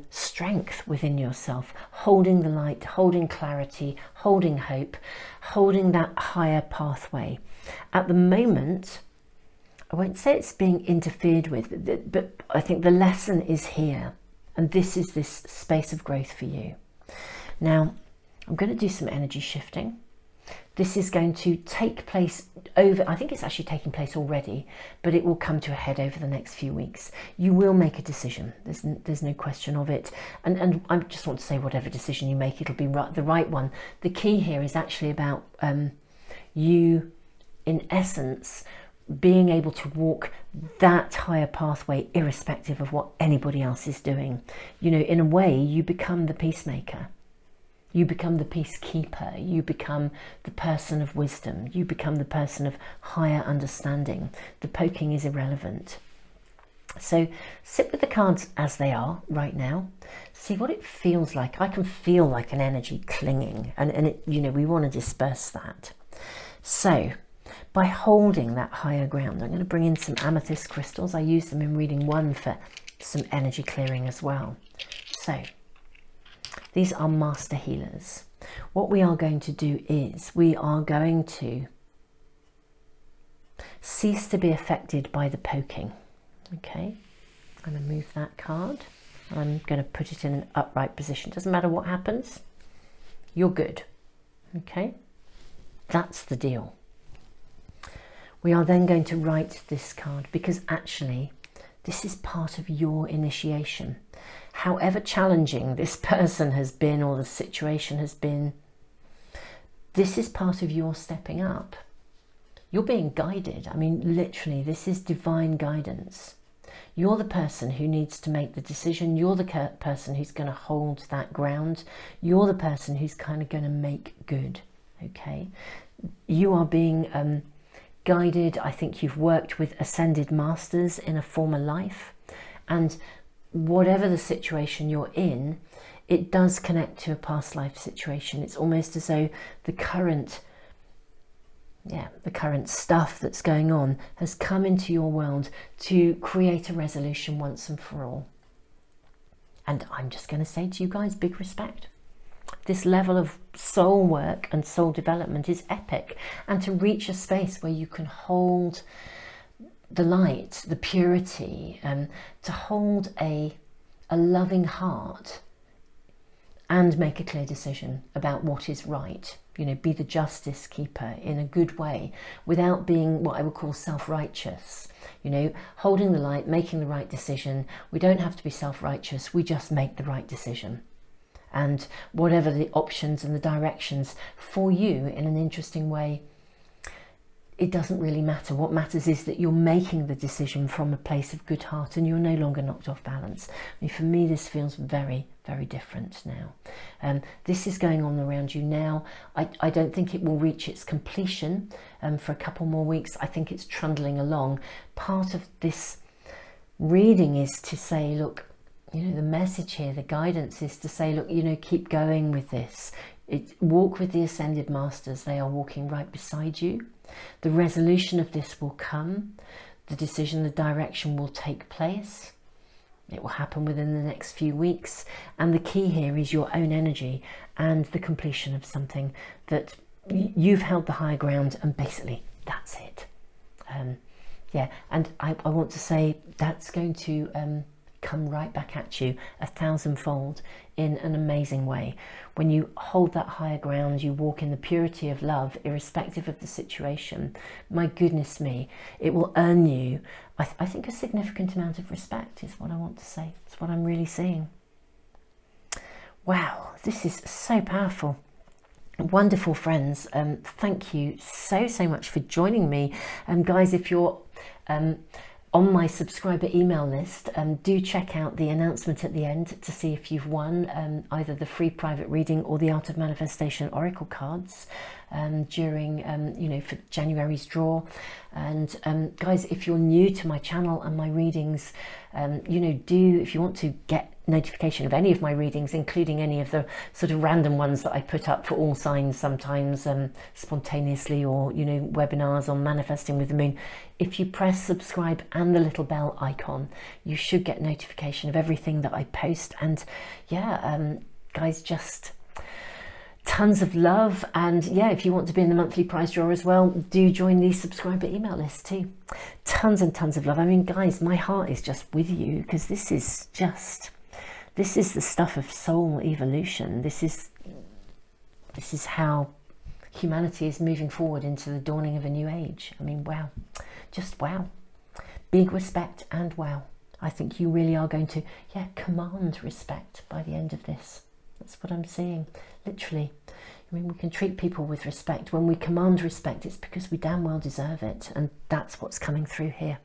S1: strength within yourself, holding the light, holding clarity, holding hope, holding that higher pathway. At the moment, I won't say it's being interfered with, but I think the lesson is here, and this is this space of growth for you. Now, I'm going to do some energy shifting. This is going to take place I think it's actually taking place already, but it will come to a head over the next few weeks. You will make a decision. There's no question of it. And I just want to say, whatever decision you make, it'll be the right one. The key here is actually about you, in essence, being able to walk that higher pathway irrespective of what anybody else is doing. You know, in a way, you become the peacemaker. You become the peacekeeper. You become the person of wisdom. You become the person of higher understanding. The poking is irrelevant. So sit with the cards as they are right now. See what it feels like. I can feel like an energy clinging, and it, you know, we want to disperse that. So by holding that higher ground, I'm going to bring in some amethyst crystals. I use them in reading 1 for some energy clearing as well. So these are master healers. What we are going to do is we are going to cease to be affected by the poking. Okay, I'm going to move that card. I'm going to put it in an upright position. Doesn't matter what happens, you're good. Okay, that's the deal. We are then going to write this card, because actually this is part of your initiation. However challenging this person has been or the situation has been, this is part of your stepping up. You're being guided. I mean, literally, this is divine guidance. You're the person who needs to make the decision. You're the person who's going to hold that ground. You're the person who's kind of going to make good, okay? You are being guided. I think you've worked with ascended masters in a former life, and whatever the situation you're in, it does connect to a past life situation. It's almost as though the current stuff that's going on has come into your world to create a resolution once and for all. And I'm just going to say to you guys, big respect. This level of soul work and soul development is epic. And to reach a space where you can hold the light, the purity, to hold a loving heart and make a clear decision about what is right. You know, be the justice keeper in a good way without being what I would call self-righteous. You know, holding the light, making the right decision. We don't have to be self-righteous. We just make the right decision. And whatever the options and the directions for you in an interesting way, it doesn't really matter. What matters is that you're making the decision from a place of good heart and you're no longer knocked off balance. I mean, for me, this feels very, very different now. This is going on around you now. I don't think it will reach its completion for a couple more weeks. I think it's trundling along. Part of this reading is to say, look, you know, the message here, the guidance is to say, look, you know, keep going with this. Walk with the ascended masters. They are walking right beside you. The resolution of this will come. The decision, the direction will take place. It will happen within the next few weeks. And the key here is your own energy and the completion of something that you've held the higher ground, and basically that's it. Yeah, and I want to say that's going to come right back at you 1,000-fold in an amazing way. When you hold that higher ground, you walk in the purity of love, irrespective of the situation. My goodness me, it will earn you, I think, a significant amount of respect is what I want to say. It's what I'm really seeing. Wow, this is so powerful. Wonderful friends, thank you so much for joining me. Guys, if you're on my subscriber email list, do check out the announcement at the end to see if you've won either the free private reading or the Art of Manifestation Oracle cards during, you know, for January's draw. And guys, if you're new to my channel and my readings, you know, if you want to get notification of any of my readings, including any of the sort of random ones that I put up for all signs, sometimes spontaneously, or, you know, webinars on manifesting with the moon, if you press subscribe and the little bell icon, you should get notification of everything that I post. And yeah, guys, just tons of love. And yeah, if you want to be in the monthly prize draw as well, do join the subscriber email list too. Tons and tons of love. I mean, guys, my heart is just with you, because this is the stuff of soul evolution. This is how humanity is moving forward into the dawning of a new age. I mean, wow, just wow. Big respect and wow. I think you really are going to, yeah, command respect by the end of this. That's what I'm seeing, literally. I mean, we can treat people with respect. When we command respect, it's because we damn well deserve it. And that's what's coming through here.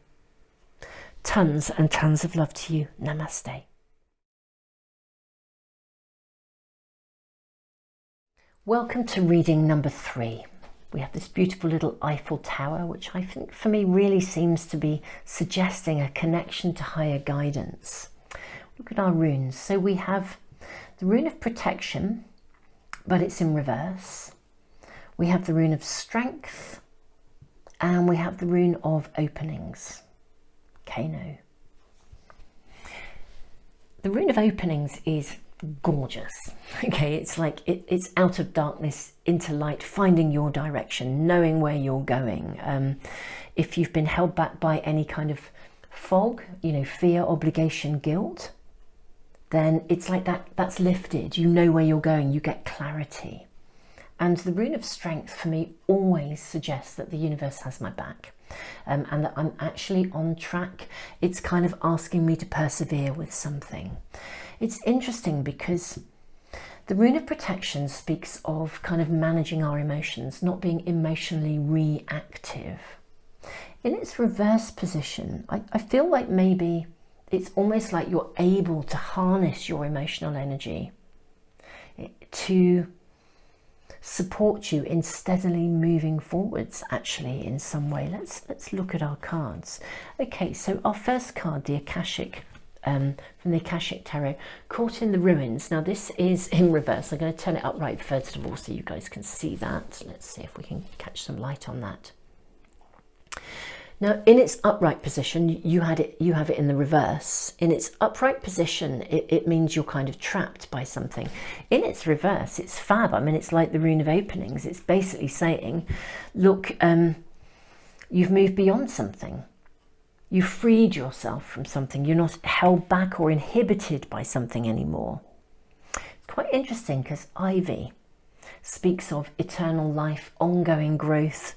S1: Tons and tons of love to you. Namaste. Welcome to reading number 3. We have this beautiful little Eiffel Tower, which I think for me really seems to be suggesting a connection to higher guidance. Look at our runes. So we have the rune of protection, but it's in reverse. We have the rune of strength, and we have the rune of openings. Kano. The rune of openings is gorgeous. Okay, it's like it's out of darkness into light, finding your direction, knowing where you're going. If you've been held back by any kind of fog, you know, fear, obligation, guilt, then it's like that's lifted. You know where you're going, you get clarity. And the rune of strength for me always suggests that the universe has my back, and that I'm actually on track. It's kind of asking me to persevere with something. It's interesting because the rune of protection speaks of kind of managing our emotions, not being emotionally reactive. In its reverse position, I feel like maybe it's almost like you're able to harness your emotional energy to support you in steadily moving forwards, actually, in some way. Let's look at our cards. Okay, so our first card, the Akashic, from the Akashic Tarot, Caught in the Ruins. Now this is in reverse. I'm going to turn it upright first of all so you guys can see that. Let's see if we can catch some light on that. Now, in its upright position, you have it in the reverse. In its upright position, it means you're kind of trapped by something. In its reverse, it's fab. I mean, it's like the Rune of Openings. It's basically saying, look, you've moved beyond something. You've freed yourself from something. You're not held back or inhibited by something anymore. It's quite interesting because Ivy speaks of eternal life, ongoing growth,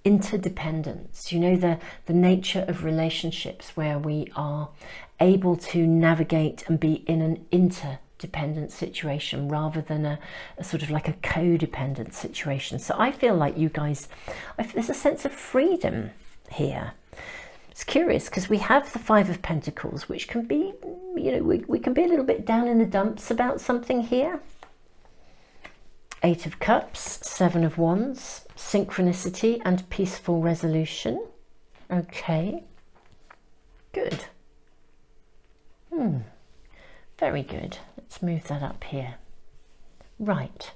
S1: interdependence, you know, the nature of relationships where we are able to navigate and be in an interdependent situation rather than a sort of like a codependent situation. So I feel like you guys, there's a sense of freedom here. It's curious because we have the Five of Pentacles, which can be, you know, we can be a little bit down in the dumps about something here. Eight of Cups, Seven of Wands, synchronicity and peaceful resolution. Okay, good. Very good. Let's move that up here. Right.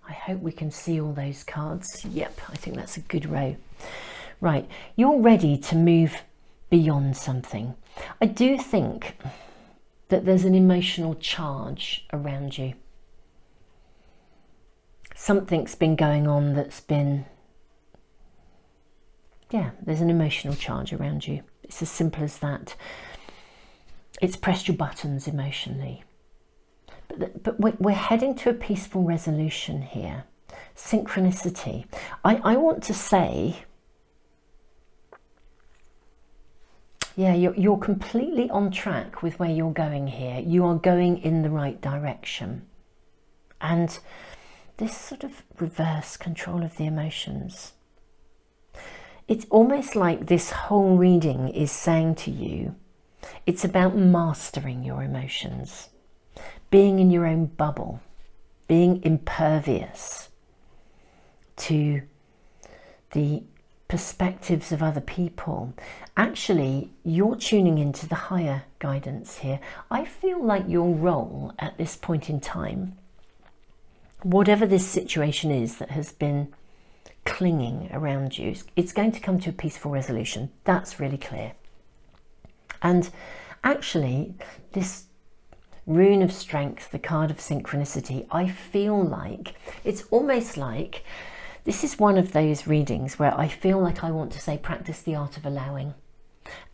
S1: I hope we can see all those cards. Yep, I think that's a good row. Right, you're ready to move beyond something. I do think that there's an emotional charge around you. Something's been going on that's been, yeah, there's an emotional charge around you. It's as simple as that. It's pressed your buttons emotionally. But we're heading to a peaceful resolution here. Synchronicity. I want to say, yeah, you're completely on track with where you're going here. You are going in the right direction. And this sort of reverse control of the emotions. It's almost like this whole reading is saying to you, it's about mastering your emotions, being in your own bubble, being impervious to the perspectives of other people. Actually, you're tuning into the higher guidance here. I feel like your role at this point in time, whatever this situation is that has been clinging around you, it's going to come to a peaceful resolution. That's really clear. And actually, this Rune of Strength, the card of synchronicity, I feel like it's almost like this is one of those readings where I feel like I want to say practice the art of allowing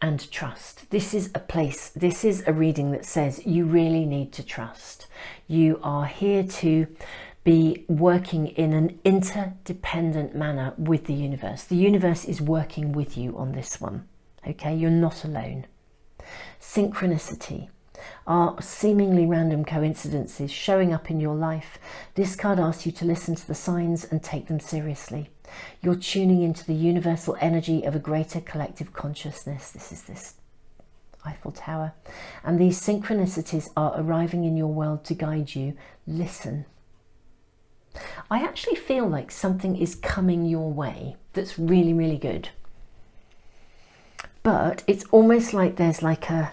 S1: and trust. This is a place, this is a reading that says you really need to trust. You are here to be working in an interdependent manner with the universe. The universe is working with you on this one. Okay, you're not alone. Synchronicity are seemingly random coincidences showing up in your life. This card asks you to listen to the signs and take them seriously. You're tuning into the universal energy of a greater collective consciousness. This is this Eiffel Tower. And these synchronicities are arriving in your world to guide you. Listen. I actually feel like something is coming your way that's really, really good. But it's almost like there's like a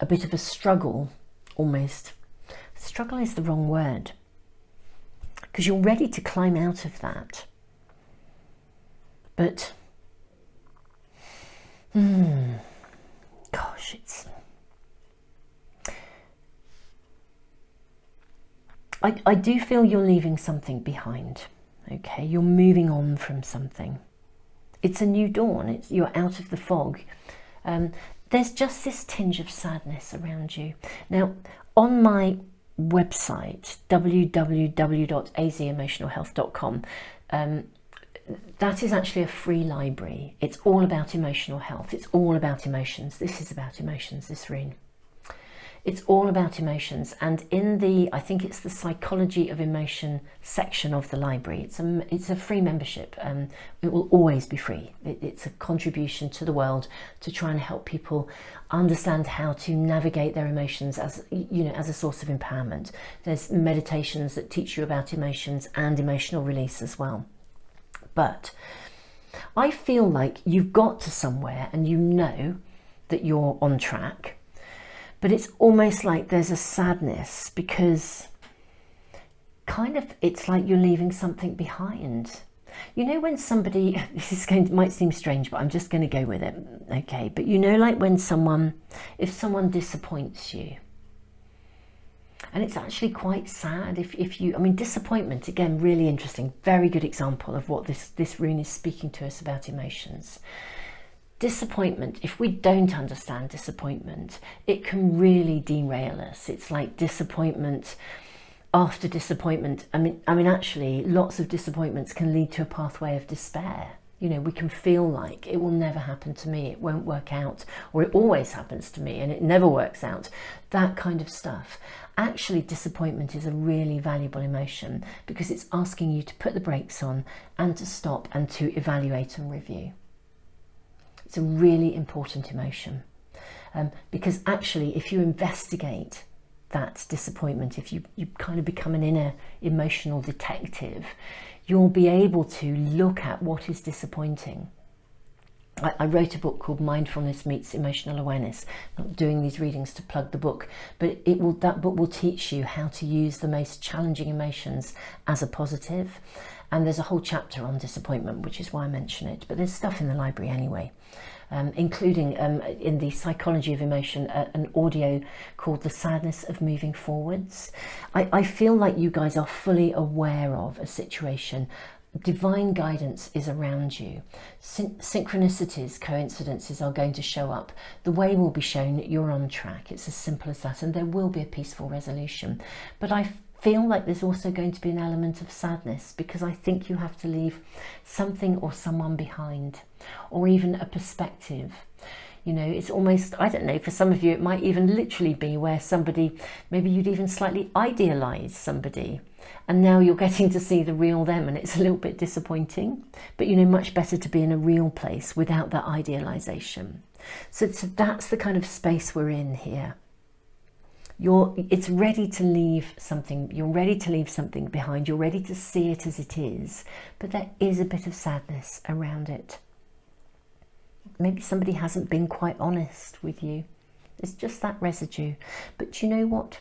S1: bit of a struggle, almost. Struggle is the wrong word, because you're ready to climb out of that. But, gosh, it's... I do feel you're leaving something behind, okay? You're moving on from something. It's a new dawn. You're out of the fog. There's just this tinge of sadness around you. Now, on my website, www.azemotionalhealth.com, that is actually a free library. It's all about emotional health. It's all about emotions. This is about emotions, this rune. It's all about emotions, and in the, I think it's the Psychology of Emotion section of the library. It's a free membership. It will always be free. It's a contribution to the world to try and help people understand how to navigate their emotions as, you know, as a source of empowerment. There's meditations that teach you about emotions and emotional release as well. But I feel like you've got to somewhere and you know that you're on track. But it's almost like there's a sadness because kind of it's like you're leaving something behind. You know, when somebody, this is might seem strange, but I'm just going to go with it, okay? But you know, like when if someone disappoints you, and it's actually quite sad if you, I mean, disappointment, again, really interesting, very good example of what this rune is speaking to us about emotions. Disappointment, if we don't understand disappointment, it can really derail us. It's like disappointment after disappointment. I mean, actually, lots of disappointments can lead to a pathway of despair. You know, we can feel like it will never happen to me, it won't work out, or it always happens to me and it never works out. That kind of stuff. Actually, disappointment is a really valuable emotion because it's asking you to put the brakes on and to stop and to evaluate and review. It's a really important emotion because actually, if you investigate that disappointment, if you kind of become an inner emotional detective, you'll be able to look at what is disappointing. I wrote a book called Mindfulness Meets Emotional Awareness. I'm not doing these readings to plug the book, but that book will teach you how to use the most challenging emotions as a positive. And there's a whole chapter on disappointment, which is why I mention it. But there's stuff in the library anyway, including in the Psychology of Emotion, an audio called The Sadness of Moving Forwards. I feel like you guys are fully aware of a situation. Divine guidance is around you. Synchronicities, coincidences are going to show up. The way will be shown that you're on track. It's as simple as that, and there will be a peaceful resolution. But I feel like there's also going to be an element of sadness because I think you have to leave something or someone behind, or even a perspective. You know, it's almost, I don't know, for some of you it might even literally be where somebody, maybe you'd even slightly idealize somebody, and now you're getting to see the real them, and it's a little bit disappointing. But you know, much better to be in a real place without that idealization. So that's the kind of space we're in here. It's ready to leave something, you're ready to leave something behind, you're ready to see it as it is, but there is a bit of sadness around it. Maybe somebody hasn't been quite honest with you. It's just that residue. But you know what?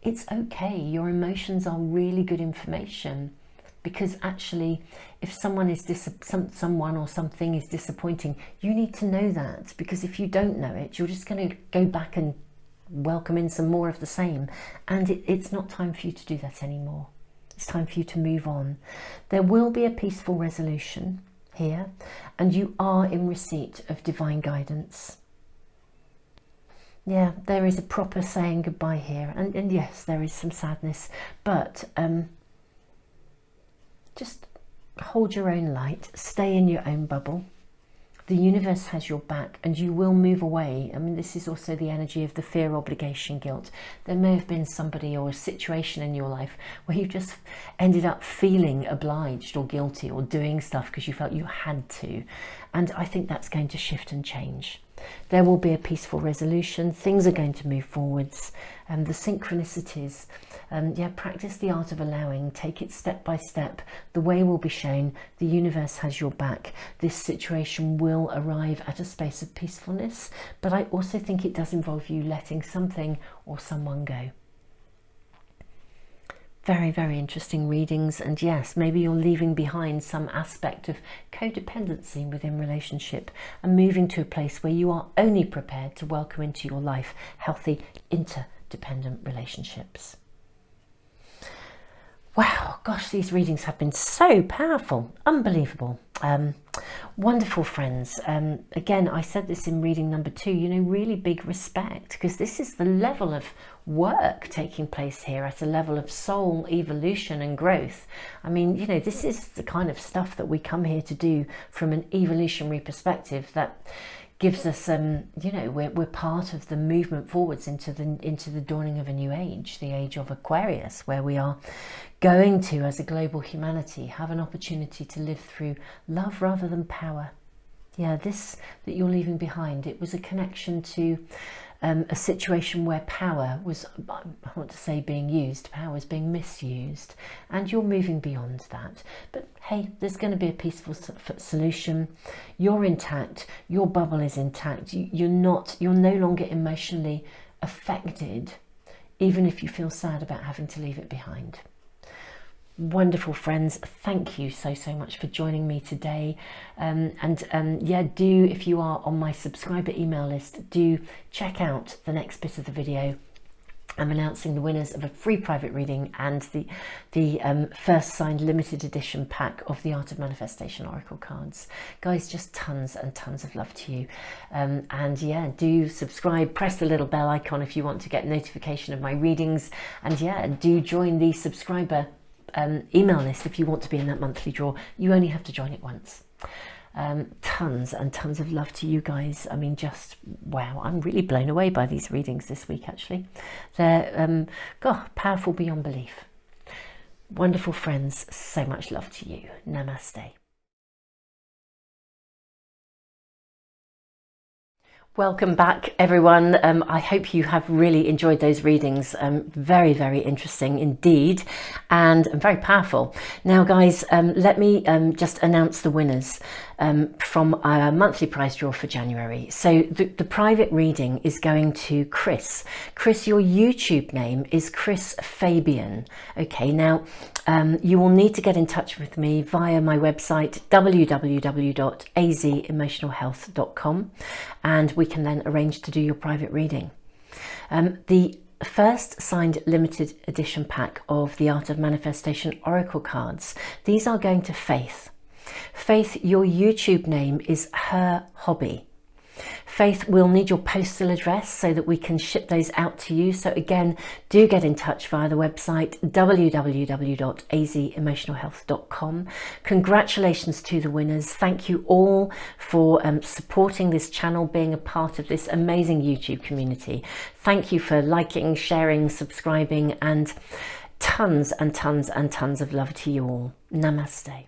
S1: It's okay. Your emotions are really good information, because actually, if someone or something is disappointing, you need to know that, because if you don't know it, you're just going to go back and welcome in some more of the same, and it's not time for you to do that anymore. It's time for you to move on. There will be a peaceful resolution here, and you are in receipt of divine guidance. Yeah, there is a proper saying goodbye here, and yes, there is some sadness, but just hold your own light, stay in your own bubble. The universe has your back, and you will move away. I mean, this is also the energy of the fear, obligation, guilt. There may have been somebody or a situation in your life where you just ended up feeling obliged or guilty or doing stuff because you felt you had to. And I think that's going to shift and change. There will be a peaceful resolution. Things are going to move forwards. The synchronicities, practice the art of allowing. Take it step by step. The way will be shown. The universe has your back. This situation will arrive at a space of peacefulness. But I also think it does involve you letting something or someone go. Very, very interesting readings, and yes, maybe you're leaving behind some aspect of codependency within relationship and moving to a place where you are only prepared to welcome into your life healthy, interdependent relationships. Wow, gosh, these readings have been so powerful, unbelievable. Wonderful friends. Again, I said this in reading number 2, you know, really big respect, because this is the level of work taking place here at a level of soul evolution and growth. I mean, you know, this is the kind of stuff that we come here to do from an evolutionary perspective that gives us, you know, we're part of the movement forwards into the dawning of a new age, the age of Aquarius, where we are going to, as a global humanity, have an opportunity to live through love rather than power. Yeah, this that you're leaving behind, it was a connection to a situation where power was, I want to say being used, power is being misused, and you're moving beyond that. But hey, there's going to be a peaceful solution. You're intact, your bubble is intact, you're no longer emotionally affected, even if you feel sad about having to leave it behind. Wonderful friends, thank you so much for joining me today, yeah, do, if you are on my subscriber email list, do check out the next bit of the video. I'm announcing the winners of a free private reading and the first signed limited edition pack of the Art of Manifestation Oracle cards. Guys, just tons and tons of love to you, and yeah, do subscribe, press the little bell icon if you want to get notification of my readings, and yeah, do join the subscriber email list if you want to be in that monthly draw. You only have to join it once. Tons and tons of love to you guys. I mean, just wow, I'm really blown away by these readings this week, actually. They're God, powerful beyond belief. Wonderful friends, so much love to you. Namaste. Welcome back, everyone. I hope you have really enjoyed those readings. Very, very interesting indeed, and very powerful. Now, guys, let me just announce the winners from our monthly prize draw for January. So the private reading is going to Chris. Chris, your YouTube name is Chris Fabian. Okay, now you will need to get in touch with me via my website www.azemotionalhealth.com, and we can then arrange to do your private reading. The first signed limited edition pack of the Art of Manifestation Oracle cards, these are going to Faith. Faith, your YouTube name is Her Hobby. Faith, we'll need your postal address so that we can ship those out to you. So again, do get in touch via the website www.azemotionalhealth.com. Congratulations to the winners. Thank you all for supporting this channel, being a part of this amazing YouTube community. Thank you for liking, sharing, subscribing, and tons and tons and tons of love to you all. Namaste.